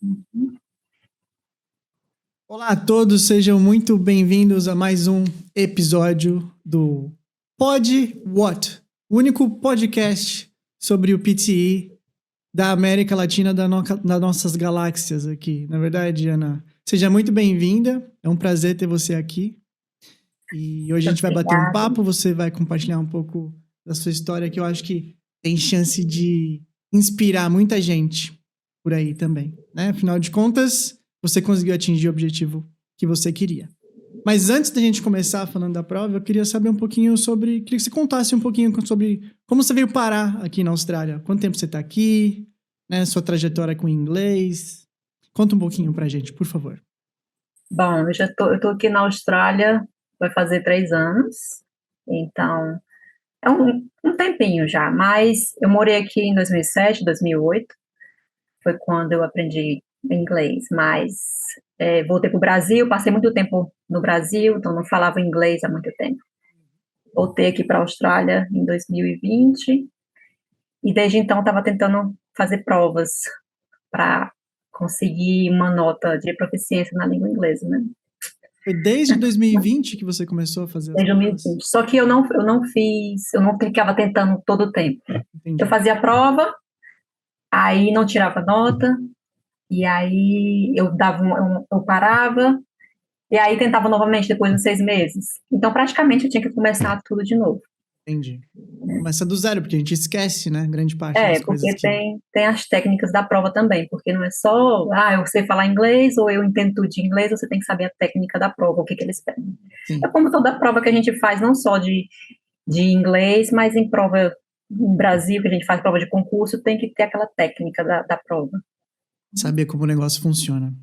Uhum. Olá a todos, sejam muito bem-vindos a mais um episódio do Pod What, o único podcast sobre o PTE da América Latina, das nossas galáxias aqui. Na verdade, Ana, seja muito bem-vinda, é um prazer ter você aqui. E hoje a gente vai bater um Obrigada. papo, você vai compartilhar um pouco da sua história, que eu acho que tem chance de inspirar muita gente por aí também, né? Afinal de contas, você conseguiu atingir o objetivo que você queria. Mas antes da gente começar falando da prova, eu queria saber um pouquinho sobre... Queria que você contasse um pouquinho sobre como você veio parar aqui na Austrália. Quanto tempo você está aqui, né? Sua trajetória com o inglês. Conta um pouquinho pra gente, por favor. Bom, eu tô aqui na Austrália, vai fazer 3 anos, então é um tempinho já, mas eu morei aqui em 2007, 2008, foi quando eu aprendi inglês, mas voltei para o Brasil, passei muito tempo no Brasil, então não falava inglês há muito tempo. Voltei aqui para a Austrália em 2020 e desde então estava tentando fazer provas para conseguir uma nota de proficiência na língua inglesa, né? Foi desde 2020 que você começou a fazer as Desde provas? 2020. Só que eu não ficava tentando todo o tempo. Eu Entendi. fazia a prova, aí não tirava nota, e aí eu parava, e aí tentava novamente depois de 6 meses. Então, praticamente, eu tinha que começar tudo de novo. Entendi. Começa do zero, porque a gente esquece, né? Grande parte das coisas Porque que. tem as técnicas da prova também, porque não é só, eu sei falar inglês, ou eu entendo tudo de inglês, você tem que saber a técnica da prova, o que eles pedem. É Sim. como toda prova que a gente faz, não só de inglês, mas em prova no Brasil, que a gente faz prova de concurso, tem que ter aquela técnica da prova. Saber como o negócio funciona,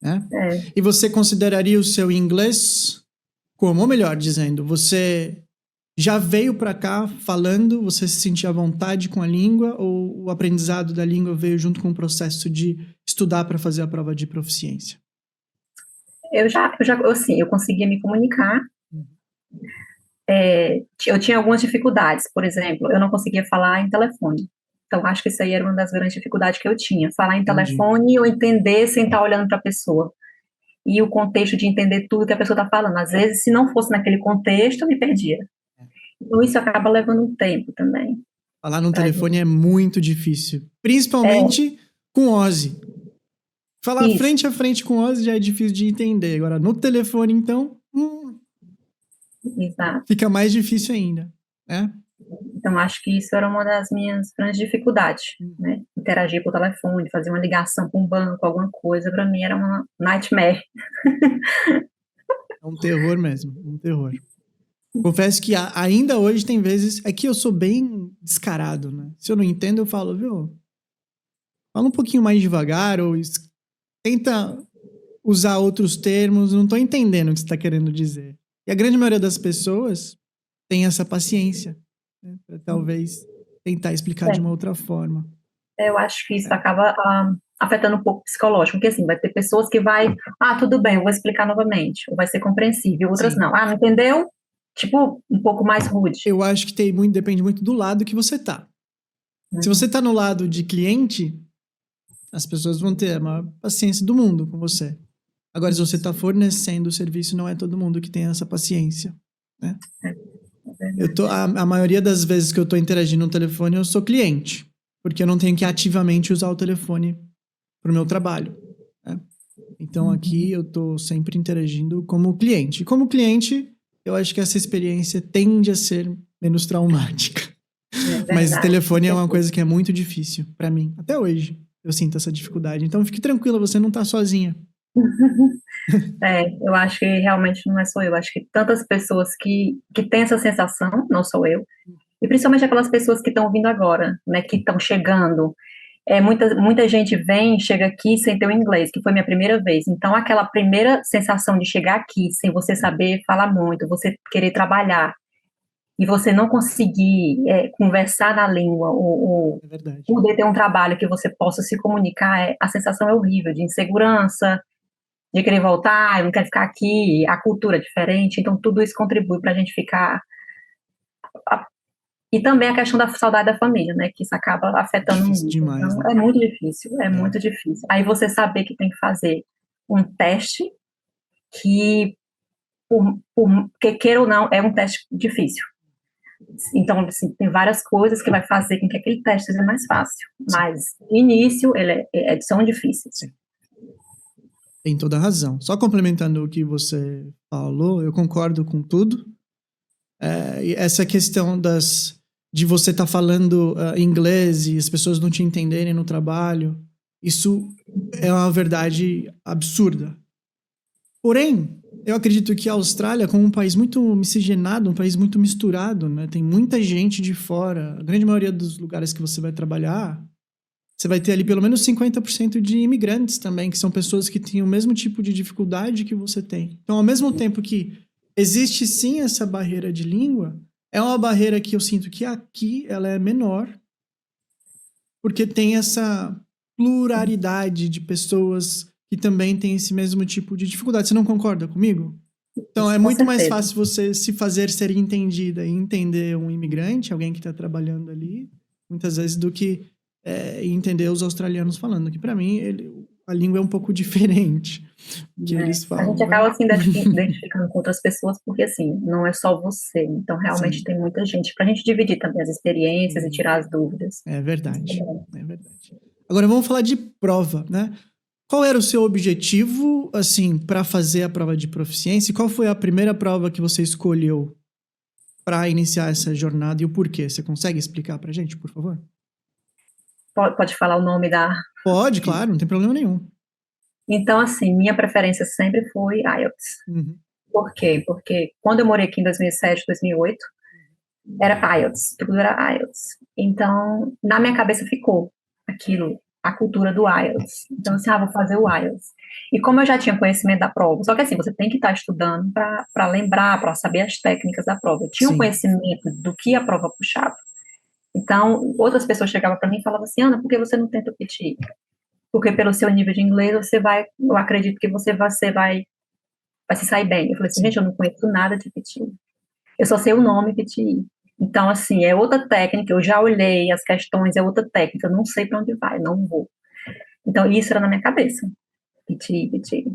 né? É, E você consideraria o seu inglês como, ou melhor dizendo, você já veio para cá falando, você se sentia à vontade com a língua, ou o aprendizado da língua veio junto com o processo de estudar para fazer a prova de proficiência? assim, eu conseguia me comunicar. Eu tinha algumas dificuldades, por exemplo, eu não conseguia falar em telefone. Então, acho que isso aí era uma das grandes dificuldades que eu tinha, falar em Entendi. telefone ou entender sem estar olhando para a pessoa. E o contexto de entender tudo que a pessoa está falando. Às vezes, se não fosse naquele contexto, eu me perdia. Então, isso acaba levando um tempo também. Falar no Pra telefone gente. é muito difícil, É, principalmente com Ozzy. Falar isso, frente a frente com Ozzy já é difícil de entender. Agora, no telefone, então, exato. fica mais difícil ainda, né? Então, acho que isso era uma das minhas grandes dificuldades, né? Interagir por telefone, fazer uma ligação com um banco, alguma coisa, para mim era uma nightmare. É um terror mesmo, um terror. Confesso que ainda hoje tem vezes... É que eu sou bem descarado, né? Se eu não entendo, eu falo, viu? Fala um pouquinho mais devagar ou tenta usar outros termos. Não tô entendendo o que você tá querendo dizer. E a grande maioria das pessoas tem essa paciência, né? Pra talvez tentar explicar de uma É, outra forma. eu acho que isso É, acaba afetando um pouco o psicológico, porque assim, vai ter pessoas que tudo bem, eu vou explicar novamente, ou vai ser compreensível, outras sim. não. Não entendeu? Tipo, um pouco mais rude. Eu acho que depende muito do lado que você tá. Se você Uhum. tá no lado de cliente, as pessoas vão ter a maior paciência do mundo com você. Agora, se você Isso, está fornecendo o serviço, não é todo mundo que tem essa paciência, né? é, é verdade. A maioria das vezes que eu tô interagindo no telefone, eu sou cliente, porque eu não tenho que ativamente usar o telefone pro meu trabalho, né? Então aqui Uhum. eu tô sempre interagindo como cliente. E como cliente, eu acho que essa experiência tende a ser menos traumática. É Mas o verdade, com telefone é uma certeza. coisa que é muito difícil para mim. Até hoje eu sinto essa dificuldade. Então fique tranquila, você não tá sozinha. Eu acho que realmente não é só eu, acho que tantas pessoas que têm essa sensação, não sou eu, e principalmente aquelas pessoas que estão vindo agora, né, que estão chegando. Muita gente chega aqui sem ter o inglês, que foi minha primeira vez. Então, aquela primeira sensação de chegar aqui sem você saber falar muito, você querer trabalhar, e você não conseguir conversar na língua, ou É verdade. poder ter um trabalho que você possa se comunicar, a sensação é horrível, de insegurança, de querer voltar, eu não quero ficar aqui, a cultura é diferente, então tudo isso contribui para a gente ficar E também a questão da saudade da família, né? Que isso acaba afetando Difícil muito. demais, Então, né? é muito difícil, é É. muito difícil. Aí você saber que tem que fazer um teste que, que queira ou não, é um teste difícil. Então, assim, tem várias coisas que vai fazer com que aquele teste seja mais fácil. Sim, Mas, no início, são difíceis. sim. Tem toda a razão. Só complementando o que você falou, eu concordo com tudo. E essa questão de você estar falando inglês e as pessoas não te entenderem no trabalho, isso é uma verdade absurda. Porém, eu acredito que a Austrália, como um país muito miscigenado, um país muito misturado, né? Tem muita gente de fora. A grande maioria dos lugares que você vai trabalhar, você vai ter ali pelo menos 50% de imigrantes também, que são pessoas que têm o mesmo tipo de dificuldade que você tem. Então, ao mesmo tempo que existe sim essa barreira de língua, é uma barreira que eu sinto que aqui ela é menor, porque tem essa pluralidade de pessoas que também têm esse mesmo tipo de dificuldade. Você não concorda comigo? Então, é Com muito mais certeza. fácil você se fazer ser entendida e entender um imigrante, alguém que está trabalhando ali, muitas vezes, do que entender os australianos falando, que para mim a língua é um pouco diferente que Né? eles A gente falam, né? acaba se identificando com outras pessoas, porque assim, não é só você, então realmente Sim, tem muita gente para a gente dividir também as experiências e tirar as dúvidas. é verdade, é verdade. Agora vamos falar de prova, né? Qual era o seu objetivo, assim, para fazer a prova de proficiência? E qual foi a primeira prova que você escolheu para iniciar essa jornada e o porquê? Você consegue explicar pra gente, por favor? Pode falar o nome da. Pode, claro, não tem problema nenhum. Então, assim, minha preferência sempre foi IELTS. Uhum. Por quê? Porque quando eu morei aqui em 2007, 2008, era IELTS, tudo era IELTS. Então, na minha cabeça ficou aquilo, a cultura do IELTS. Então, Sim, assim, vou fazer o IELTS. E como eu já tinha conhecimento da prova, só que assim, você tem que estar estudando para lembrar, para saber as técnicas da prova. Eu tinha um sim, conhecimento do que a prova puxava. Então, outras pessoas chegavam para mim e falavam assim, Ana, por que você não tenta o PTI? Porque pelo seu nível de inglês, eu acredito que você vai se sair bem. Eu falei assim, sim. gente, eu não conheço nada de PTI. Eu só sei o nome PTI. Então, assim, é outra técnica, eu já olhei as questões, é outra técnica, eu não sei para onde vai, não vou. Então, isso era na minha cabeça. PTI, PTI.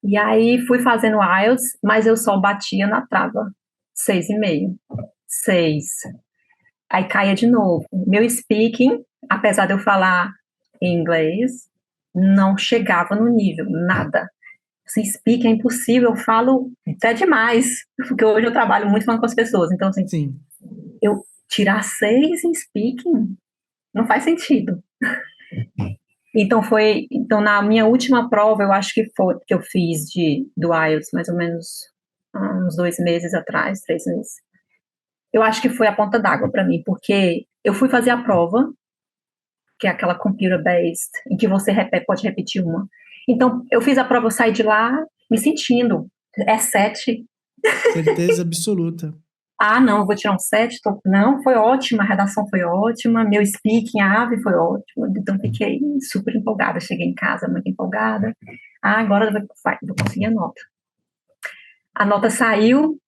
E aí, fui fazendo IELTS, mas eu só batia na trava. 6,5. 6. Aí caía de novo. Meu speaking, apesar de eu falar em inglês, não chegava no nível, nada. Assim, speaking é impossível, eu falo até demais, porque hoje eu trabalho muito falando com as pessoas, então, assim, Sim. eu tirar 6 em speaking não faz sentido. Então na minha última prova, eu acho que foi que eu fiz do IELTS, mais ou menos uns 2 meses atrás, 3 meses. Eu acho que foi a ponta d'água para mim, porque eu fui fazer a prova, que é aquela computer-based, em que você pode repetir uma. Então, eu fiz a prova, eu saí de lá me sentindo, é 7. Certeza absoluta. Ah, não, eu vou tirar um 7. Não, foi ótima, a redação foi ótima, meu speaking, a AVE foi ótimo, então fiquei super empolgada, cheguei em casa muito empolgada. Ah, agora eu vou conseguir a nota. A nota saiu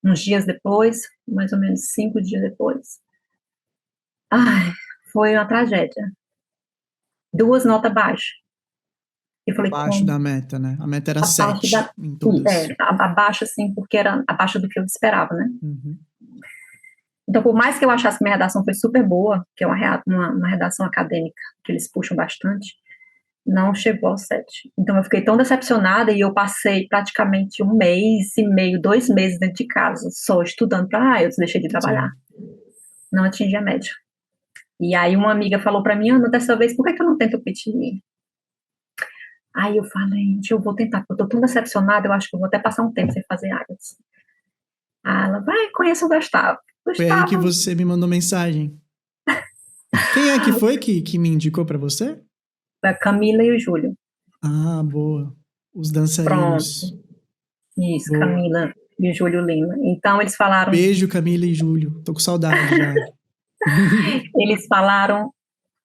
uns dias depois, mais ou menos 5 dias depois. Ai, foi uma tragédia. 2 notas baixas. Eu falei, Abaixo como? da meta, né? A meta era Abaixo 7 em todas. abaixo, assim, porque era abaixo do que eu esperava, né? Uhum. Então, por mais que eu achasse que minha redação foi super boa, que é uma redação acadêmica que eles puxam bastante, não chegou ao 7. Então, eu fiquei tão decepcionada e eu passei praticamente 1 mês e meio, 2 meses dentro de casa, só estudando para IELTS, deixei de trabalhar. Sim. Não atingi a média. E aí, uma amiga falou para mim, Ana, dessa vez, por que eu não tento o PTI? Aí eu falei, gente, eu vou tentar, porque eu tô tão decepcionada, eu acho que eu vou até passar um tempo sem fazer IELTS. Aí ela, vai, conheça o Gustavo. Foi aí que Gustavo, você me mandou mensagem. Quem é que foi que me indicou pra você? a Camila e o Júlio. Ah, boa. Os Pronto, dançarinos. isso, Boa. Camila e o Júlio Lima. Então Beijo, Camila e Júlio. Tô com saudade já. eles falaram,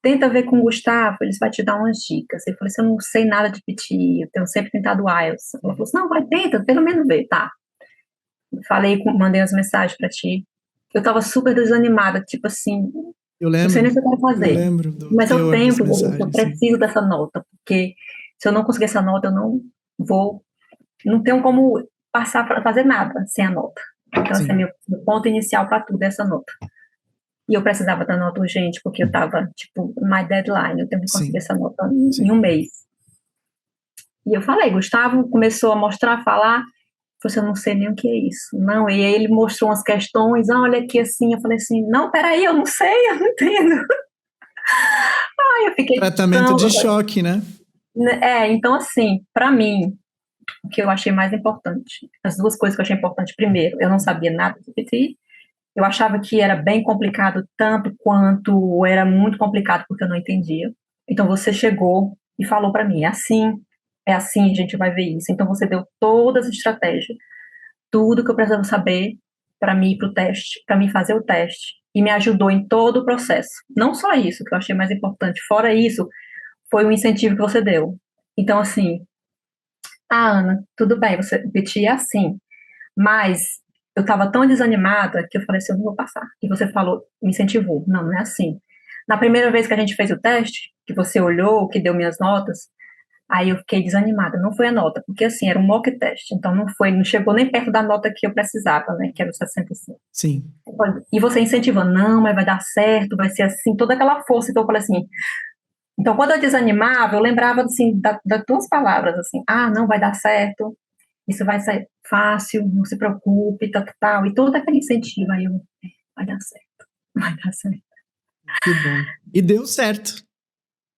tenta ver com o Gustavo, eles vão te dar umas dicas. Eu falei assim, eu não sei nada de PT, eu tenho sempre tentado IELTS. Ela falou assim, não, vai, tenta, pelo menos ver, tá. Falei, mandei as mensagens para ti. eu tava super desanimada, tipo assim, Eu não sei lembro, nem o que eu quero eu fazer, lembro do mas eu teor tenho, das eu mensagens, sim. preciso dessa nota, porque se eu não conseguir essa nota, eu não vou, não tenho como passar para fazer nada sem a nota. Então, esse é Sim, meu ponto inicial para tudo, essa nota. E eu precisava da nota urgente, porque eu tava, tipo, my deadline, eu tenho que conseguir sim, essa nota em sim. um mês. E eu falei, Gustavo começou a mostrar, a falar, você não sei nem o que é isso. Não, e aí ele mostrou umas questões, olha aqui assim, eu falei assim, não, peraí, eu não sei, eu não entendo. Aí eu fiquei Tratamento tão... de choque, né? Então assim, para mim, o que eu achei mais importante, as duas coisas que eu achei importante, primeiro, eu não sabia nada do PT, eu achava que era bem complicado, tanto quanto era muito complicado, porque eu não entendia. Então você chegou e falou para mim, é assim, a gente vai ver isso. Então você deu todas as estratégias, tudo que eu precisava saber para mim ir para o teste, para mim fazer o teste, e me ajudou em todo o processo. Não só isso, que eu achei mais importante, fora isso, foi o incentivo que você deu. Então, assim, Ana, tudo bem, você repetia assim, mas eu estava tão desanimada que eu falei assim, eu não vou passar. E você falou, me incentivou. Não, não é assim. Na primeira vez que a gente fez o teste, que você olhou, que deu minhas notas, aí eu fiquei desanimada. Não foi a nota, porque assim, era um mock test, então não foi, não chegou nem perto da nota que eu precisava, né, que era o 65. Sim. E você incentivando, não, mas vai dar certo, vai ser assim, toda aquela força. Então eu falei assim, então quando eu desanimava, eu lembrava assim, das tuas palavras, assim, não, vai dar certo, isso vai ser fácil, não se preocupe, tal, tal, tal, e todo aquele incentivo, aí eu, vai dar certo, vai dar certo. Que bom. E deu certo.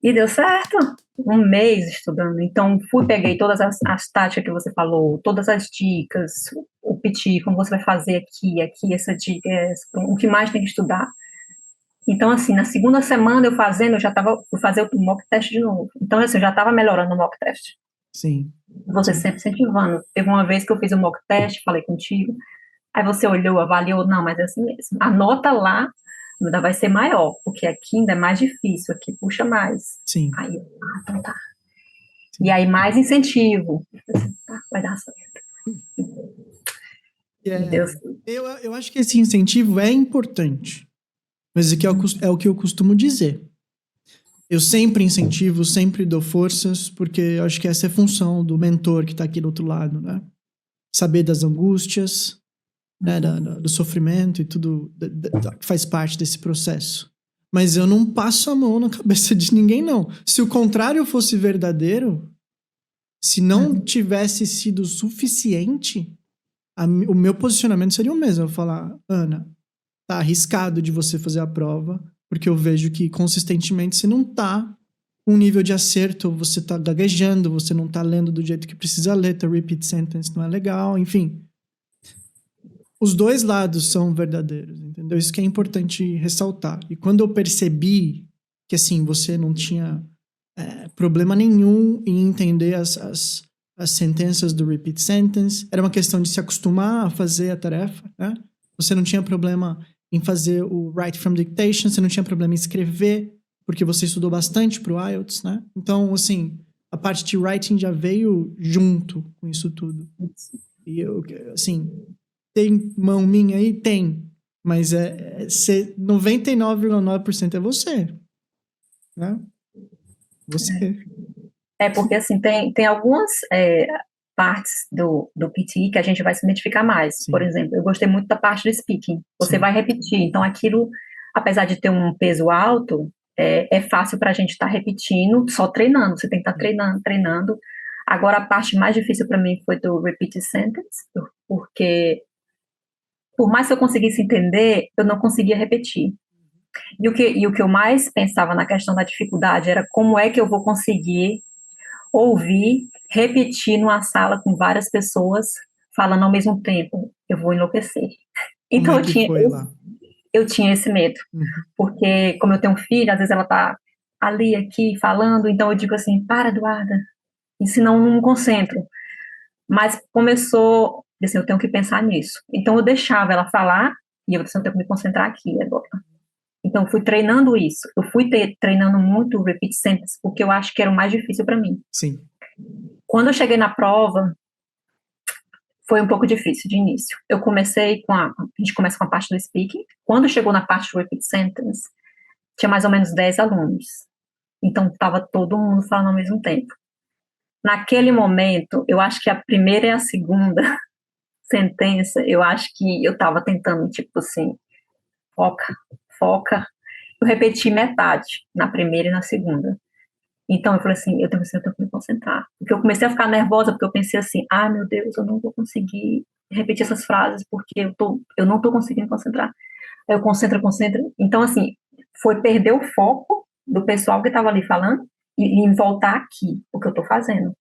E deu certo, um mês estudando, então peguei todas as táticas que você falou, todas as dicas, o PT, como você vai fazer aqui, essa dica, o que mais tem que estudar. Então, assim, na segunda semana eu fazendo, eu já estava, fui fazer o mock test de novo. Então, assim, eu já estava melhorando o mock test. Sim, Você sim, sempre incentivando. Teve uma vez que eu fiz o mock test, falei contigo, aí você olhou, avaliou, não, mas é assim mesmo. A nota lá ainda vai ser maior, porque aqui ainda é mais difícil, aqui puxa mais. sim, Aí eu, então tá. E sim. aí mais incentivo. Tá, vai dar certo. E E Deus. eu acho que esse incentivo é importante, mas aqui é o que eu costumo dizer. Eu sempre incentivo, sempre dou forças, porque eu acho que essa é a função do mentor que está aqui do outro lado, né? Saber das angústias, né? Do sofrimento e tudo que faz parte desse processo. Mas eu não passo a mão na cabeça de ninguém, não. Se o contrário fosse verdadeiro, se não tivesse sido suficiente, o meu posicionamento seria o mesmo. Eu falar, Ana, tá arriscado de você fazer a prova, porque eu vejo que consistentemente você não tá com um nível de acerto, você tá gaguejando, você não tá lendo do jeito que precisa ler, teu repeat sentence não é legal, enfim. Os dois lados são verdadeiros, entendeu? Isso que é importante ressaltar. E quando eu percebi que, assim, você não tinha problema nenhum em entender as sentenças do repeat sentence, era uma questão de se acostumar a fazer a tarefa, né? Você não tinha problema em fazer o write from dictation, você não tinha problema em escrever, porque você estudou bastante pro IELTS, né? Então, assim, a parte de writing já veio junto com isso tudo. E eu, assim, tem mão minha aí? Tem. Mas 99,9% é você, né? Você. É porque, assim, tem algumas partes do PT que a gente vai se identificar mais. Por Sim, exemplo, eu gostei muito da parte do speaking. Você sim, vai repetir. Então, aquilo, apesar de ter um peso alto, é fácil para a gente estar repetindo, só treinando. Você tem que estar sim, treinando, treinando. Agora, a parte mais difícil para mim foi do repeat sentence, porque por mais que eu conseguisse entender, eu não conseguia repetir. E o que eu mais pensava na questão da dificuldade era como é que eu vou conseguir ouvir, repetir numa sala com várias pessoas falando ao mesmo tempo. Eu vou enlouquecer. Como Então é eu que tinha, foi lá? eu tinha esse medo, Uhum. porque como eu tenho um filho, às vezes ela tá ali, aqui, falando, então eu digo assim, para, Eduarda, e senão eu não me concentro. Mas começou, assim, eu tenho que pensar nisso. Então eu deixava ela falar, e eu disse, eu tenho que me concentrar aqui agora. Então eu fui treinando isso. Eu fui treinando muito o repeat sentence, porque eu acho que era o mais difícil para mim. Sim, Quando eu cheguei na prova, Foi um pouco difícil de início. A gente começa com a parte do speaking. Quando chegou na parte do repeat sentence, tinha mais ou menos 10 alunos. Então, estava todo mundo falando ao mesmo tempo. Naquele momento, eu acho que a primeira e a segunda sentença, eu acho que eu estava tentando, tipo assim, foca, foca. Eu repeti metade na primeira e na segunda. Então, eu falei assim, eu tenho que me concentrar. Porque eu comecei a ficar nervosa, porque eu pensei assim, ah, meu Deus, eu não vou conseguir repetir essas frases, porque eu não estou conseguindo concentrar. Aí eu concentro. Então, assim, foi perder o foco do pessoal que estava ali falando e voltar aqui, o que eu estou fazendo.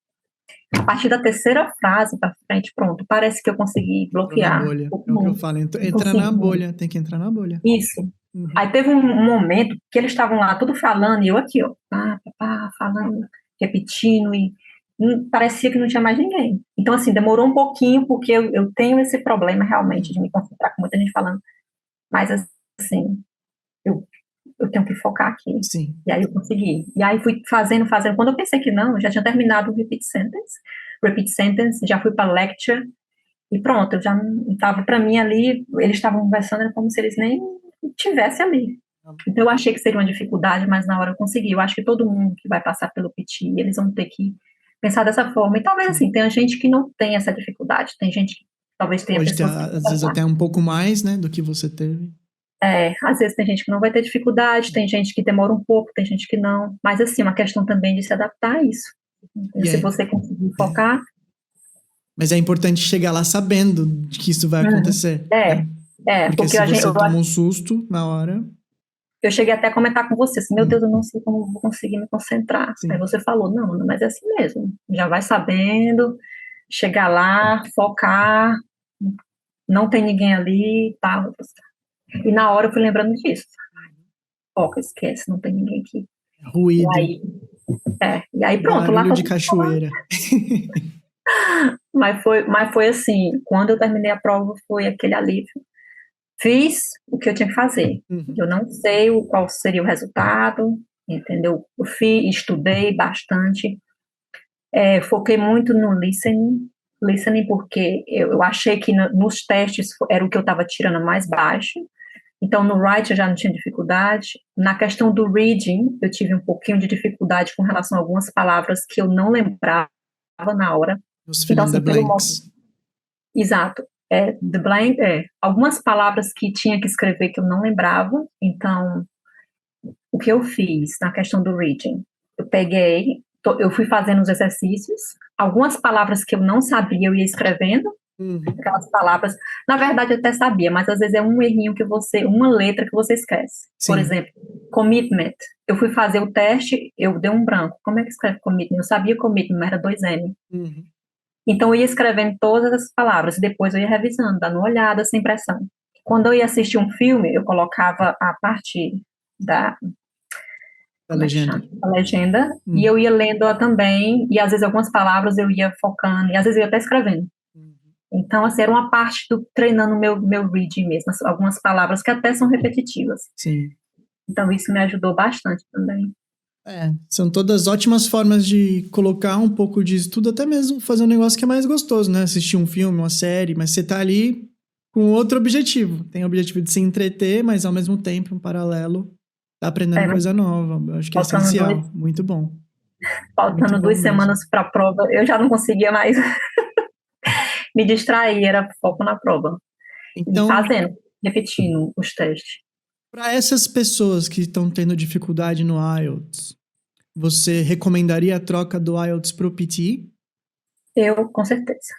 A partir da terceira frase para frente, pronto, parece que eu consegui Entrou na bloquear bolha. todo É o que eu mundo. falo. Então, Entra na assim, bolha. Tem que entrar na bolha. isso. Uhum. Aí teve um momento que eles estavam lá tudo falando e eu aqui, ó, falando, repetindo e parecia que não tinha mais ninguém. Então, assim, demorou um pouquinho porque eu tenho esse problema realmente de me concentrar com muita gente falando, mas, assim, eu, eu tenho que focar aqui. Sim. E aí eu consegui. E aí fui fazendo. Quando eu pensei que não, eu já tinha terminado o repeat sentence, já fui para lecture e pronto, eu já não estava para mim ali, eles estavam conversando, era como se eles nem estivessem ali. Então eu achei que seria uma dificuldade, mas na hora eu consegui. Eu acho que todo mundo que vai passar pelo PT, eles vão ter que pensar dessa forma. E talvez assim, tenha gente que não tem essa dificuldade, tem gente que talvez tenha Pode ter, pessoas que às vezes, até um pouco mais, né, do que você teve. às vezes tem gente que não vai ter dificuldade, tem gente que demora um pouco, tem gente que não. Mas assim, uma questão também de se adaptar a isso. Se você conseguir focar. Mas é importante chegar lá sabendo de que isso vai acontecer. Né? Porque se você toma um susto na hora. Eu cheguei até a comentar com você, assim, meu Deus, eu não sei como vou conseguir me concentrar. Sim. Aí você falou, não, mas é assim mesmo. Já vai sabendo, chegar lá, focar, não tem ninguém ali, tá? E na hora eu fui lembrando disso. Foca, esquece, não tem ninguém aqui. Ruído. E aí pronto. Barulho de cachoeira. Mas foi assim, quando eu terminei a prova, foi aquele alívio. Fiz o que eu tinha que fazer. Eu não sei qual seria o resultado, entendeu? Eu estudei bastante, foquei muito no listening porque eu achei que nos testes era o que eu estava tirando mais baixo. Então, no write eu já não tinha dificuldade. Na questão do reading, eu tive um pouquinho de dificuldade com relação a algumas palavras que eu não lembrava na hora. Os fill in the blanks. Exato. The blank, algumas palavras que tinha que escrever que eu não lembrava. Então, o que eu fiz na questão do reading? Eu fui fazendo os exercícios. Algumas palavras que eu não sabia, eu ia escrevendo. Aquelas palavras, na verdade eu até sabia, mas às vezes é um errinho uma letra que você esquece. Sim. Por exemplo, commitment. Eu fui fazer o teste, eu dei um branco. Como é que escreve commitment? Eu sabia commitment, mas era 2M. Então eu ia escrevendo todas as palavras, e depois eu ia revisando, dando uma olhada, sem pressão. Quando eu ia assistir um filme, eu colocava a parte da legenda, e eu ia lendo também, e às vezes algumas palavras eu ia focando, e às vezes eu ia até escrevendo. Então, assim, era uma parte do treinando meu reading mesmo, algumas palavras que até são repetitivas. Sim. Então, isso me ajudou bastante também. São todas ótimas formas de colocar um pouco de estudo, até mesmo fazer um negócio que é mais gostoso, né? Assistir um filme, uma série, mas você tá ali com outro objetivo. Tem o objetivo de se entreter, mas ao mesmo tempo, em paralelo, tá aprendendo coisa nova. Eu acho que é essencial. Muito bom. Faltando 2 semanas para a prova, eu já não conseguia mais me distrair, era foco na prova. Então, e repetindo os testes. Para essas pessoas que estão tendo dificuldade no IELTS, você recomendaria a troca do IELTS para o PT? Eu, com certeza.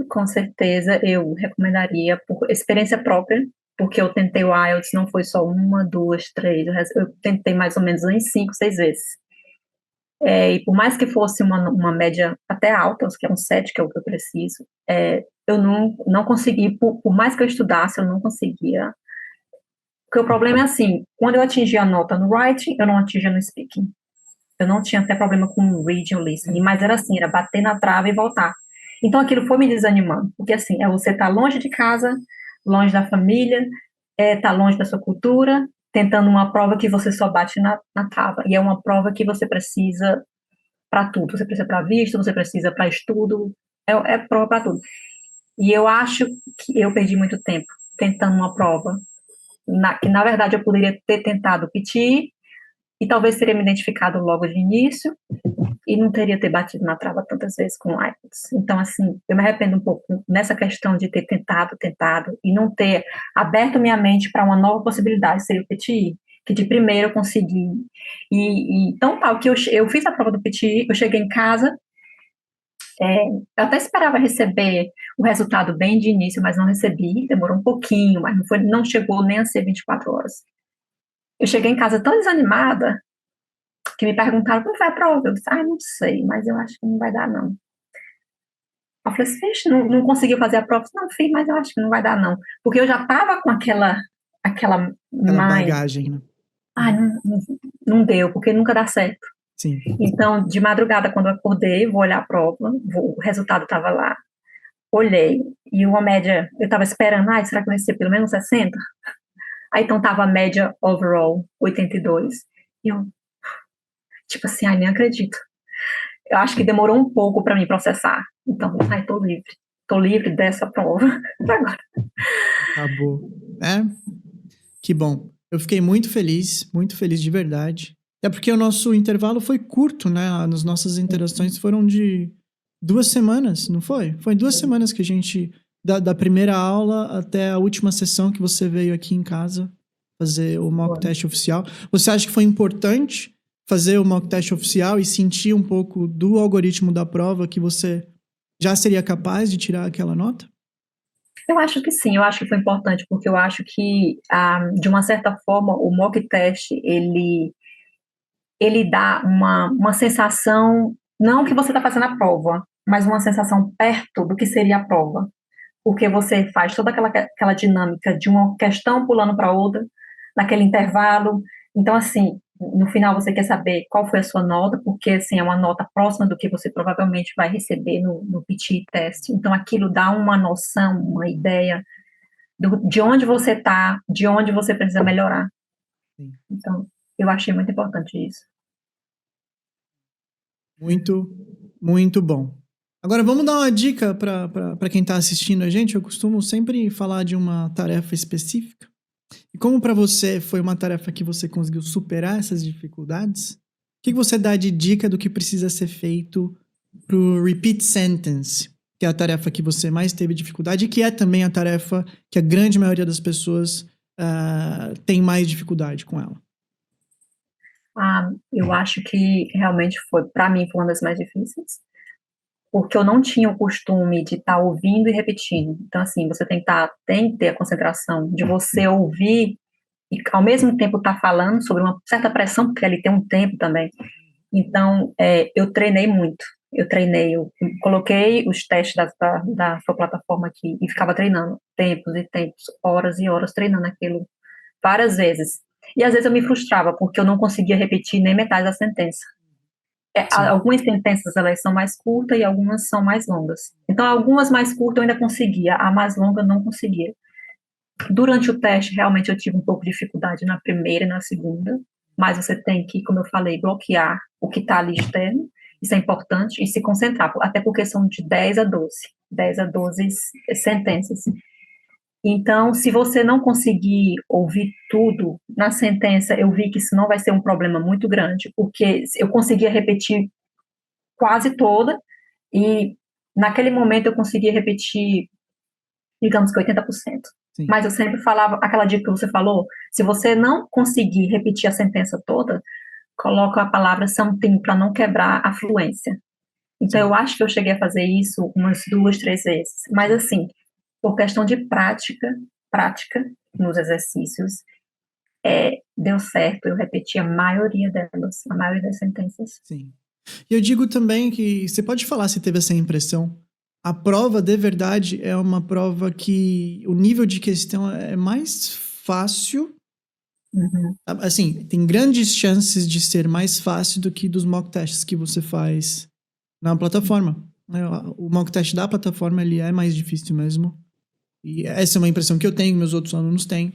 Com certeza, eu recomendaria por experiência própria, porque eu tentei o IELTS, não foi só 1, 2, 3, eu tentei mais ou menos uns 5, 6 vezes. E por mais que fosse uma média até alta, que é um 7, que é o que eu preciso, eu não consegui, por mais que eu estudasse, eu não conseguia. Porque o problema é assim, quando eu atingia a nota no writing, eu não atingia no speaking. Eu não tinha até problema com o reading ou listening, mas era assim, era bater na trave e voltar. Então aquilo foi me desanimando, porque assim, você tá longe de casa, longe da família, tá longe da sua cultura, tentando uma prova que você só bate na trava, e é uma prova que você precisa para tudo, você precisa para visto, você precisa para estudo, é prova para tudo. E eu acho que eu perdi muito tempo tentando uma prova, que na verdade eu poderia ter tentado o PT e talvez teria me identificado logo de início e não teria ter batido na trava tantas vezes com o IELTS. Então, assim, eu me arrependo um pouco nessa questão de ter tentado e não ter aberto minha mente para uma nova possibilidade, seria o PTI, que de primeiro eu consegui. Então, tal, que eu fiz a prova do PTI, eu cheguei em casa, eu até esperava receber o resultado bem de início, mas não recebi, demorou um pouquinho, mas não chegou nem a ser 24 horas. Eu cheguei em casa tão desanimada, que me perguntaram como foi a prova. Eu disse, não sei, mas eu acho que não vai dar, não. Eu falei assim, não conseguiu fazer a prova? Não, fiz, mas eu acho que não vai dar, não. Porque eu já estava com aquela Aquela mind. bagagem, né? Não deu, porque nunca dá certo. Sim. Então, de madrugada, quando eu acordei, vou olhar a prova, o resultado estava lá. Olhei, e uma média, eu estava esperando, será que vai ser pelo menos 60? Aí, então, estava a média overall, 82. E eu, tipo assim, nem acredito. Eu acho que demorou um pouco para mim processar. Então, tô livre. Tô livre dessa prova agora. Acabou. Que bom. Eu fiquei muito feliz de verdade. É porque o nosso intervalo foi curto, né? As nossas interações foram de 2 semanas, não foi? Foi 2 semanas que a gente, da primeira aula até a última sessão que você veio aqui em casa fazer o mock test oficial. Você acha que foi importante fazer o mock test oficial e sentir um pouco do algoritmo da prova que você já seria capaz de tirar aquela nota? Eu acho que sim, eu acho que foi importante, porque eu acho que, de uma certa forma, o mock test, ele dá uma sensação, não que você está fazendo a prova, mas uma sensação perto do que seria a prova. Porque você faz toda aquela dinâmica de uma questão pulando para outra, naquele intervalo. Então, assim, no final você quer saber qual foi a sua nota, porque, assim, é uma nota próxima do que você provavelmente vai receber no PT test. Então, aquilo dá uma noção, uma ideia de onde você está, de onde você precisa melhorar. Sim. Então, eu achei muito importante isso. Muito, muito bom. Agora vamos dar uma dica para quem está assistindo a gente. Eu costumo sempre falar de uma tarefa específica. E como para você foi uma tarefa que você conseguiu superar essas dificuldades, o que você dá de dica do que precisa ser feito para o repeat sentence, que é a tarefa que você mais teve dificuldade e que é também a tarefa que a grande maioria das pessoas tem mais dificuldade com ela? Eu acho que realmente para mim, foi uma das mais difíceis, porque eu não tinha o costume de estar ouvindo e repetindo. Então, assim, você tem que ter a concentração de você ouvir e, ao mesmo tempo, estar falando sobre uma certa pressão, porque ali tem um tempo também. Então, eu treinei muito. Eu coloquei os testes da sua plataforma aqui e ficava treinando tempos e tempos, horas e horas treinando aquilo várias vezes. E às vezes eu me frustrava, porque eu não conseguia repetir nem metade da sentença. Algumas sentenças, elas são mais curtas e algumas são mais longas. Então, algumas mais curtas eu ainda conseguia, a mais longa eu não conseguia. Durante o teste, realmente eu tive um pouco de dificuldade na primeira e na segunda, mas você tem que, como eu falei, bloquear o que está ali externo, isso é importante, e se concentrar, até porque são de 10 a 12 sentenças. Então, se você não conseguir ouvir tudo na sentença, eu vi que isso não vai ser um problema muito grande, porque eu conseguia repetir quase toda, e naquele momento eu conseguia repetir, digamos que 80%. Sim. Mas eu sempre falava, aquela dica que você falou, se você não conseguir repetir a sentença toda, coloca a palavra something para não quebrar a fluência. Então, eu acho que eu cheguei a fazer isso umas 2, 3 vezes. Mas, assim, por questão de prática nos exercícios, deu certo. Eu repeti a maioria delas, a maioria das sentenças. Sim. E eu digo também que você pode falar se teve essa impressão. A prova, de verdade, é uma prova que o nível de questão é mais fácil. Uhum. Assim, tem grandes chances de ser mais fácil do que dos mock tests que você faz na plataforma. O mock test da plataforma, ele é mais difícil mesmo. E essa é uma impressão que eu tenho, meus outros alunos têm.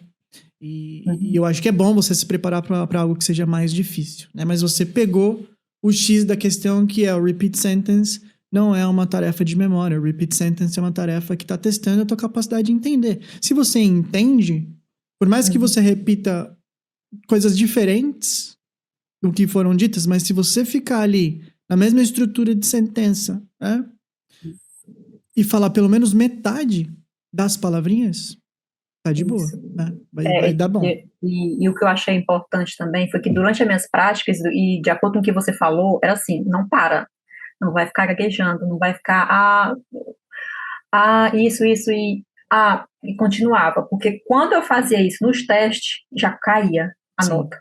E eu acho que é bom você se preparar para algo que seja mais difícil, né? Mas você pegou o X da questão, que é o repeat sentence, não é uma tarefa de memória. O repeat sentence é uma tarefa que está testando a tua capacidade de entender. Se você entende, por mais que você repita coisas diferentes do que foram ditas, mas se você ficar ali na mesma estrutura de sentença, né, e falar pelo menos metade das palavrinhas, tá de boa, Isso. né? Vai dar bom. E o que eu achei importante também foi que durante as minhas práticas, e de acordo com o que você falou, era assim, não para, não vai ficar gaguejando, não vai ficar, isso, e continuava, porque quando eu fazia isso nos testes, já caía a Sim. nota.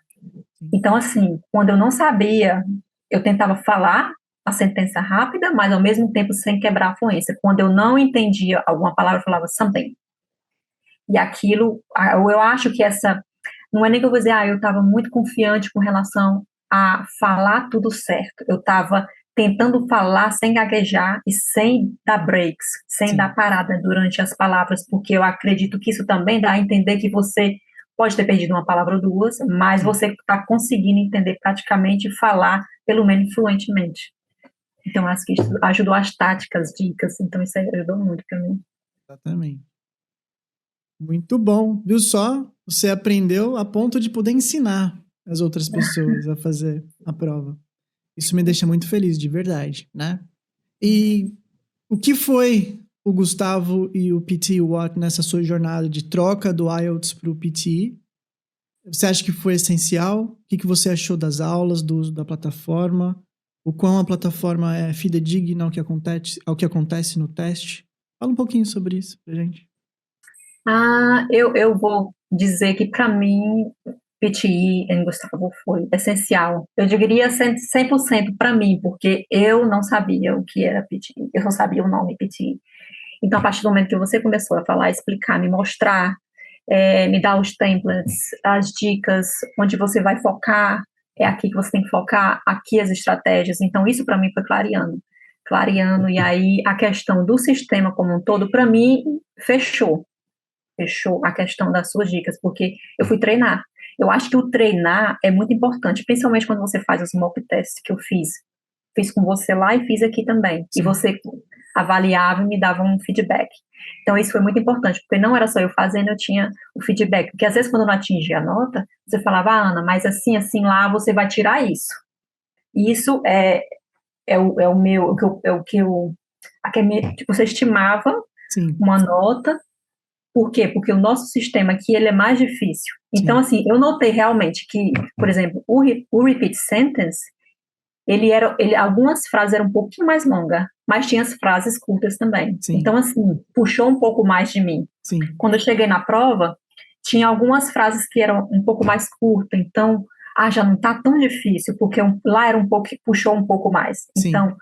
Então, assim, quando eu não sabia, eu tentava falar a sentença rápida, mas ao mesmo tempo sem quebrar a fluência. Quando eu não entendia alguma palavra, eu falava something. E aquilo, eu acho que não é nem que eu vou dizer, eu estava muito confiante com relação a falar tudo certo. Eu estava tentando falar sem gaguejar e sem dar breaks, sem Sim. dar parada durante as palavras, porque eu acredito que isso também dá a entender que você pode ter perdido uma palavra ou duas, mas você está conseguindo entender praticamente e falar, pelo menos fluentemente. Então, acho que isso ajudou as táticas, dicas, então isso aí ajudou muito para mim. Exatamente. Muito bom. Viu só? Você aprendeu a ponto de poder ensinar as outras pessoas a fazer a prova. Isso me deixa muito feliz, de verdade, né? E o que foi o Gustavo e o PTE Watt nessa sua jornada de troca do IELTS para o PTE? Você acha que foi essencial? O que você achou das aulas, do uso da plataforma? O quão a plataforma é fidedigna ao que acontece no teste? Fala um pouquinho sobre isso pra gente. Eu vou dizer que para mim, PTE em Gustavo foi essencial. Eu diria 100% para mim, porque eu não sabia o que era PTE, eu só sabia o nome PTE. Então, a partir do momento que você começou a falar, explicar, me mostrar, me dar os templates, as dicas, onde você vai focar, é aqui que você tem que focar, aqui as estratégias. Então, isso para mim foi clareando, e aí a questão do sistema como um todo, para mim, fechou a questão das suas dicas, porque eu fui treinar. Eu acho que o treinar é muito importante, principalmente quando você faz os mock tests que eu fiz. Fiz com você lá e fiz aqui também. Sim. E você avaliava e me dava um feedback. Então, isso foi muito importante, porque não era só eu fazendo, eu tinha o feedback. Porque às vezes, quando eu não atingia a nota, você falava, Ana, mas assim, lá, você vai tirar isso. E isso é o meu, tipo, você estimava Sim. uma nota. Por quê? Porque o nosso sistema aqui, ele é mais difícil. Então, assim, eu notei realmente que, por exemplo, o repeat sentence, algumas frases eram um pouquinho mais longas, mas tinha as frases curtas também. Sim. Então, assim, puxou um pouco mais de mim. Sim. Quando eu cheguei na prova, tinha algumas frases que eram um pouco mais curtas, então, já não está tão difícil, porque lá era puxou um pouco mais. Sim. Então,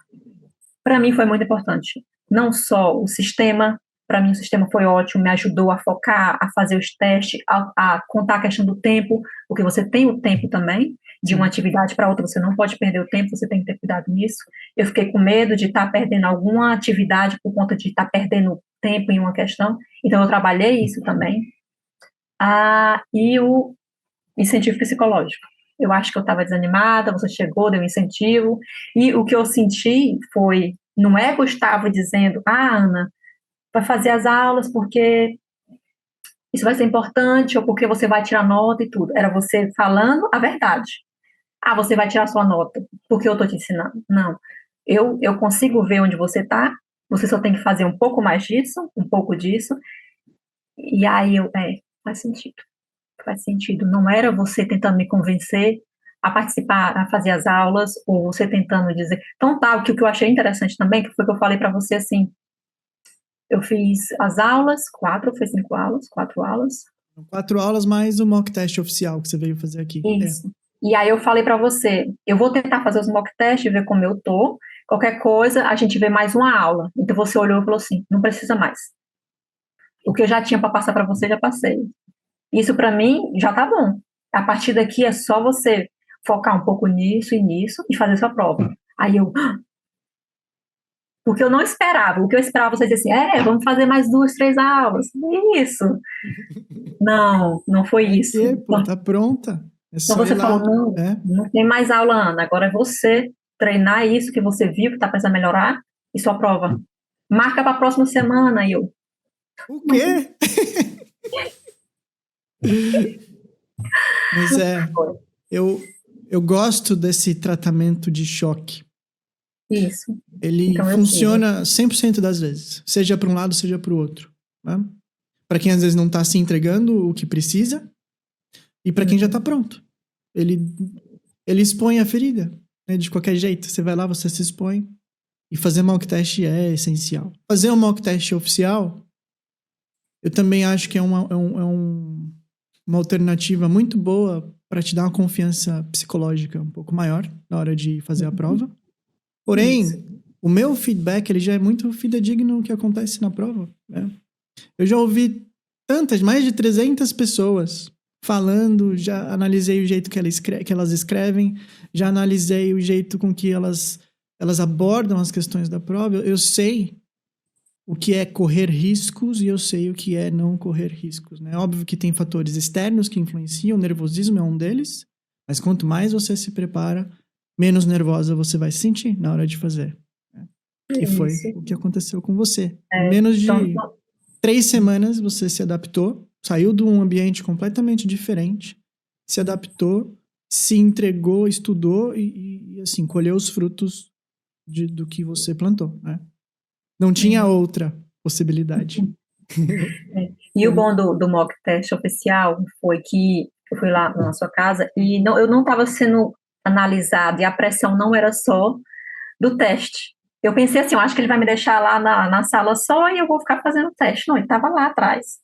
para mim foi muito importante. Não só o sistema, para mim o sistema foi ótimo, me ajudou a focar, a fazer os testes, a contar a questão do tempo, porque você tem o tempo também, de uma atividade para outra, você não pode perder o tempo, você tem que ter cuidado nisso. Eu fiquei com medo de estar perdendo alguma atividade por conta de estar perdendo tempo em uma questão, então eu trabalhei isso também. E o incentivo psicológico. Eu acho que eu estava desanimada, você chegou, deu incentivo, e o que eu senti foi, não é Gustavo dizendo, Ana, vai fazer as aulas porque isso vai ser importante, ou porque você vai tirar nota e tudo. Era você falando a verdade. Você vai tirar sua nota, porque eu estou te ensinando. Não. Eu consigo ver onde você está, você só tem que fazer um pouco mais disso, um pouco disso, e aí faz sentido. Faz sentido. Não era você tentando me convencer a participar, a fazer as aulas, ou você tentando dizer. Então, o que eu achei interessante também, que foi que eu falei para você assim, eu fiz as aulas, 4 aulas. 4 aulas mais o mock test oficial que você veio fazer aqui. Isso. E aí eu falei para você, eu vou tentar fazer os mock tests, ver como eu tô. Qualquer coisa, a gente vê mais uma aula. Então você olhou e falou assim, não precisa mais. O que eu já tinha para passar para você, já passei. Isso para mim já tá bom. A partir daqui é só você focar um pouco nisso e nisso e fazer sua prova. Aí eu, porque eu não esperava. O que eu esperava você dizer assim, vamos fazer mais 2, 3 aulas. Isso. Não foi isso. Pô, tá pronta. Então você falou, não tem mais aula, Ana. Agora é você treinar isso que você viu que está precisando melhorar e sua prova. Marca para a próxima semana. E eu, O quê? Mas eu gosto desse tratamento de choque. isso. Ele Então, funciona 100% das vezes, seja para um lado, seja para o outro. Né? Para quem às vezes não está se entregando o que precisa e para quem já está pronto. Ele expõe a ferida, né? De qualquer jeito. Você vai lá, você se expõe. E fazer mock test é essencial. Fazer um mock test oficial, eu também acho que é uma alternativa muito boa para te dar uma confiança psicológica um pouco maior na hora de fazer a prova. Porém, Isso. o meu feedback ele já é muito fidedigno no que acontece na prova. Né? Eu já ouvi mais de 300 pessoas falando, já analisei o jeito que elas escrevem, já analisei o jeito com que elas abordam as questões da prova. Eu sei o que é correr riscos e eu sei o que é não correr riscos. Né? Óbvio que tem fatores externos que influenciam, o nervosismo é um deles, mas quanto mais você se prepara, menos nervosa você vai se sentir na hora de fazer. Né? E foi o que aconteceu com você. Em menos de 3 semanas você se adaptou, saiu de um ambiente completamente diferente, se adaptou, se entregou, estudou e assim, colheu os frutos do que você plantou, né? Não tinha outra possibilidade. E o bom do mock test oficial foi que eu fui lá na sua casa e eu não estava sendo analisada e a pressão não era só do teste. Eu pensei assim, eu acho que ele vai me deixar lá na sala só e eu vou ficar fazendo o teste. Não, ele estava lá atrás.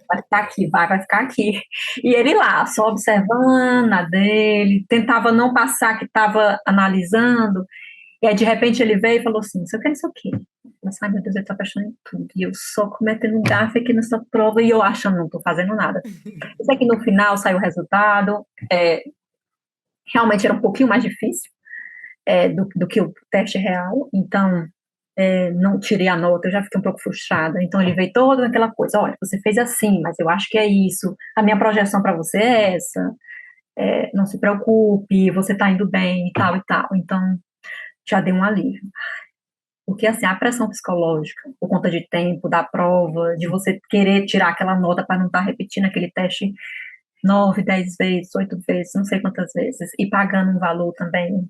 Vai ficar aqui, vai ficar aqui. E ele lá, só observando a dele, tentava não passar que estava analisando. E aí, de repente, ele veio e falou assim, isso aqui, isso aqui. Mas, ai, meu Deus, ele tá prestando em tudo. E eu só cometendo um gafe aqui nessa prova e eu achando, não tô fazendo nada. Isso aqui, no final, saiu o resultado. Realmente era um pouquinho mais difícil do que o teste real. Então, não tirei a nota, eu já fiquei um pouco frustrada. Então, ele veio todo naquela coisa, olha, você fez assim, mas eu acho que é isso. A minha projeção para você é essa. Não se preocupe, você tá indo bem e tal e tal. Então, já deu um alívio. Porque, assim, a pressão psicológica, por conta de tempo, da prova, de você querer tirar aquela nota para não estar repetindo aquele teste 9, 10 vezes, 8 vezes, não sei quantas vezes, e pagando um valor também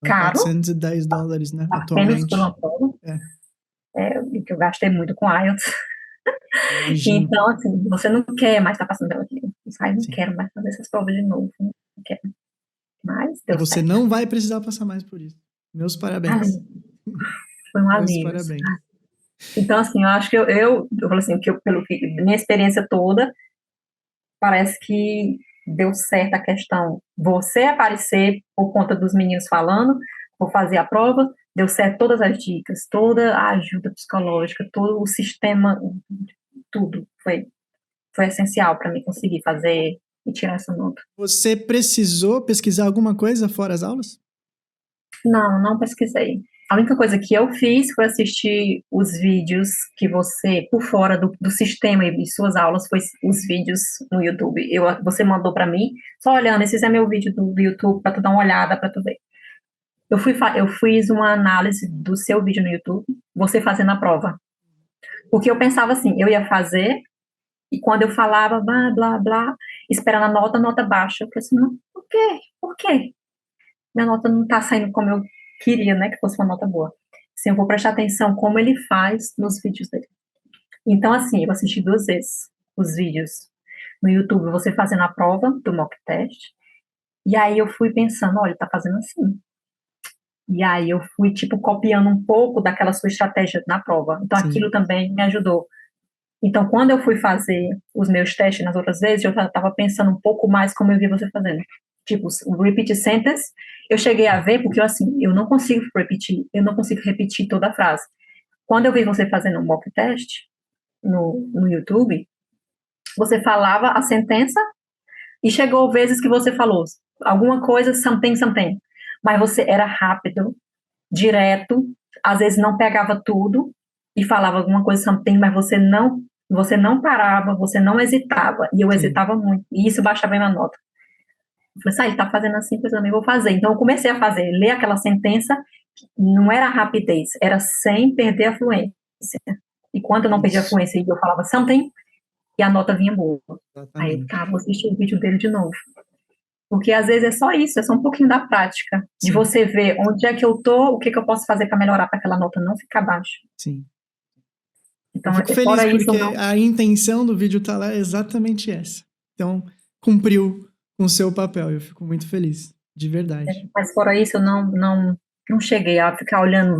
caro. $410, né? Apenas Atualmente. por uma prova. Que eu gastei muito com IELTS. Imagino. Então, assim, você não quer mais estar passando pela vida. Sai, não quero mais fazer essas provas de novo. Não quero. Mas deu Você certo. não vai precisar passar mais por isso. Meus parabéns. Foi um Meus alívio. parabéns. Então, assim, eu acho que eu falo assim, que pelo que minha experiência toda, parece que deu certo a questão. Você aparecer por conta dos meninos falando, vou fazer a prova, deu certo todas as dicas, toda a ajuda psicológica, todo o sistema, tudo foi essencial para mim conseguir fazer e tirar essa nota. Você precisou pesquisar alguma coisa fora as aulas? Não pesquisei. A única coisa que eu fiz foi assistir os vídeos que você, por fora do sistema e de suas aulas, foi os vídeos no YouTube. Você mandou para mim, só olhando, esse é meu vídeo do YouTube, para tu dar uma olhada, para tu ver. Eu fiz uma análise do seu vídeo no YouTube, você fazendo a prova. Porque eu pensava assim, eu ia fazer, e quando eu falava, blá, blá, blá, esperando a nota baixa. Eu falei assim, não, por quê? Por quê? Minha nota não está saindo como eu queria, né, que fosse uma nota boa. Assim, eu vou prestar atenção como ele faz nos vídeos dele. Então, assim, eu assisti 2 vezes os vídeos no YouTube, você fazendo a prova do mock test, e aí eu fui pensando, olha, ele tá fazendo assim. E aí eu fui, tipo, copiando um pouco daquela sua estratégia na prova. Então, Sim. aquilo também me ajudou. Então, quando eu fui fazer os meus testes nas outras vezes, eu já estava pensando um pouco mais como eu vi você fazendo. Tipo, o repeat sentence, eu cheguei a ver, porque eu não consigo repetir toda a frase. Quando eu vi você fazendo um mock test no YouTube, você falava a sentença e chegou vezes que você falou alguma coisa, something, something. Mas você era rápido, direto, às vezes não pegava tudo e falava alguma coisa, something, mas você não parava, você não hesitava. E eu hesitava muito. E isso baixava a minha nota. Eu falei, ele tá fazendo assim, pois eu também vou fazer. Então, eu comecei a fazer, ler aquela sentença não era a rapidez, era sem perder a fluência. E quando eu não perdia a fluência e eu falava something, e a nota vinha boa. Aí eu Exatamente. vou assistir o vídeo dele de novo. Porque às vezes é só isso, é só um pouquinho da prática, de Sim, você ver onde é que eu tô, o que que eu posso fazer para melhorar para aquela nota não ficar baixa. sim. Eu Então, fico feliz fora isso, eu porque não. a intenção do vídeo tá lá é exatamente essa. Então, cumpriu com o seu papel. Eu fico muito feliz, de verdade. Mas fora isso, eu não cheguei a ficar olhando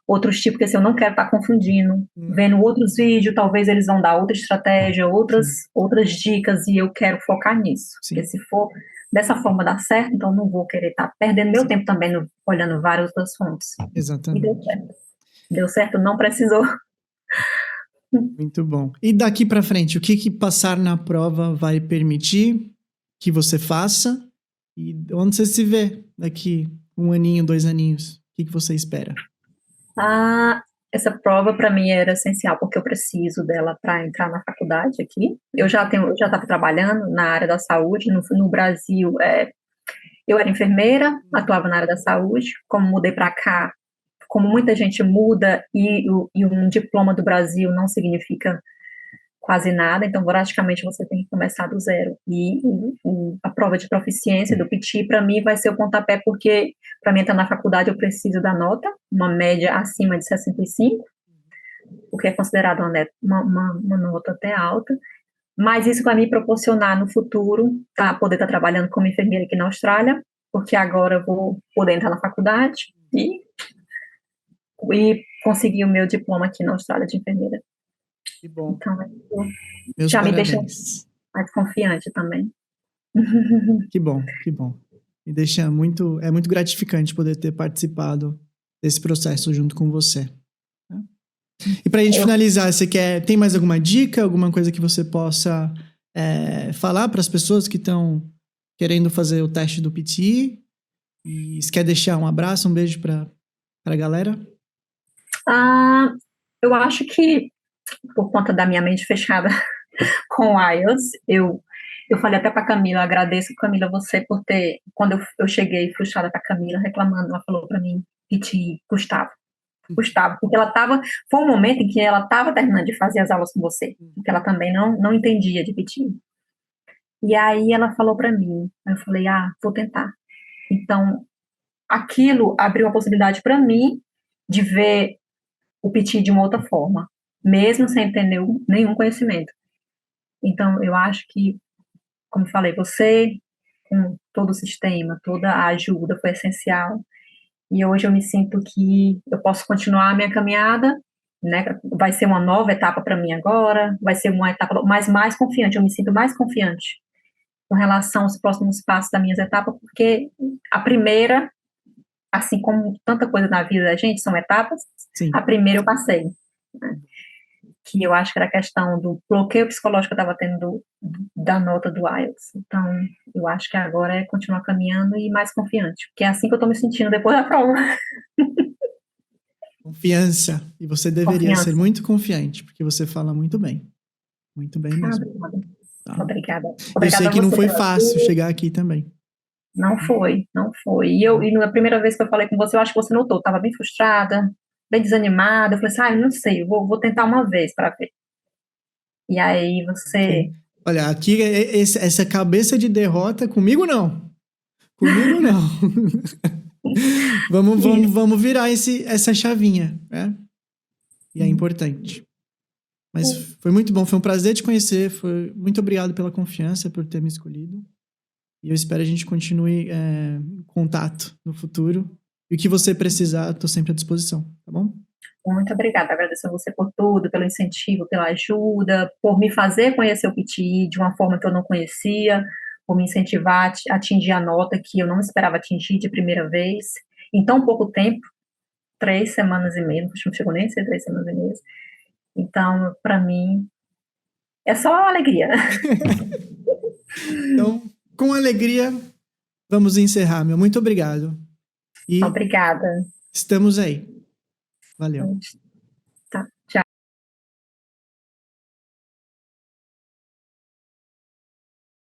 outros tipos, porque assim, eu não quero estar confundindo, vendo outros vídeos, talvez eles vão dar outra estratégia, Sim, outras dicas, e eu quero focar nisso. Porque sim, se for dessa forma dar certo, então eu não vou querer estar perdendo meu sim. tempo também olhando várias outras fontes. E deu Exatamente. certo. Deu certo, não precisou. Muito bom. E daqui para frente, o que que passar na prova vai permitir que você faça? E onde você se vê daqui 1 aninho, 2 aninhos? O que que você espera? Ah, essa prova para mim era essencial, porque eu preciso dela para entrar na faculdade aqui. Eu já estava trabalhando na área da saúde no Brasil. Eu era enfermeira, atuava na área da saúde. Como mudei para cá, como muita gente muda e um diploma do Brasil não significa quase nada, então praticamente você tem que começar do zero. E a prova de proficiência do PT, para mim, vai ser o pontapé, porque para mim entrar na faculdade eu preciso da nota, uma média acima de 65, o que é considerado uma nota até alta. Mas isso vai me proporcionar no futuro poder estar trabalhando como enfermeira aqui na Austrália, porque agora eu vou poder entrar na faculdade e conseguir o meu diploma aqui na Austrália de enfermeira. Que bom. Então, Meus já me deixa parabéns. mais confiante também. Que bom, que bom. Me deixa muito, é muito gratificante poder ter participado desse processo junto com você. Né? E para a gente Eu, finalizar, tem mais alguma dica, alguma coisa que você possa falar para as pessoas que estão querendo fazer o teste do PTE? E se quer deixar um abraço, um beijo para a galera? ah, eu acho que, por conta da minha mente fechada com o IELTS, eu falei até para Camila, agradeço, Camila, você por ter, quando eu cheguei frustrada para Camila, reclamando, ela falou para mim, Piti, Gustavo, porque foi um momento em que ela estava terminando de fazer as aulas com você, porque ela também não entendia de Piti. E aí ela falou para mim, eu falei, vou tentar. Então, aquilo abriu a possibilidade para mim de ver o PT de uma outra forma, mesmo sem ter nenhum conhecimento. Então, eu acho que, como falei, você, com todo o sistema, toda a ajuda foi essencial. E hoje eu me sinto que eu posso continuar a minha caminhada, né? Vai ser uma nova etapa para mim agora, vai ser uma etapa mais confiante, eu me sinto mais confiante com relação aos próximos passos das minhas etapas, porque a primeira, assim como tanta coisa na vida da gente, são etapas, a Sim. primeira eu passei, né? Que eu acho que era a questão do bloqueio psicológico que eu estava tendo da nota do IELTS. Então, eu acho que agora é continuar caminhando e mais confiante, porque é assim que eu estou me sentindo depois da prova. Confiança. E você deveria ser Confiança. muito confiante, porque você fala muito bem. Muito bem mesmo. Obrigada. Tá? Obrigada. Eu sei Obrigada a que não você foi pela fácil ajuda. chegar aqui também. Não foi, não foi. E na primeira vez que eu falei com você, eu acho que você notou, estava bem frustrada, bem desanimada. Eu falei assim, eu não sei, vou tentar uma vez para ver. E aí você. Olha, aqui essa cabeça de derrota comigo não. Comigo não. Vamos virar essa chavinha, né? E é importante. Mas foi muito bom, foi um prazer te conhecer. Muito obrigado pela confiança, por ter me escolhido. E eu espero a gente continue em contato no futuro. E o que você precisar, estou sempre à disposição, tá bom? Muito obrigada, agradeço a você por tudo, pelo incentivo, pela ajuda, por me fazer conhecer o PTI de uma forma que eu não conhecia, por me incentivar a atingir a nota que eu não esperava atingir de primeira vez, em tão pouco tempo, 3 semanas e meia, não chegou nem a ser 3 semanas e meia. Então, para mim, é só alegria. Então, com alegria, vamos encerrar, meu. Muito obrigado. E Obrigada. estamos aí. Valeu.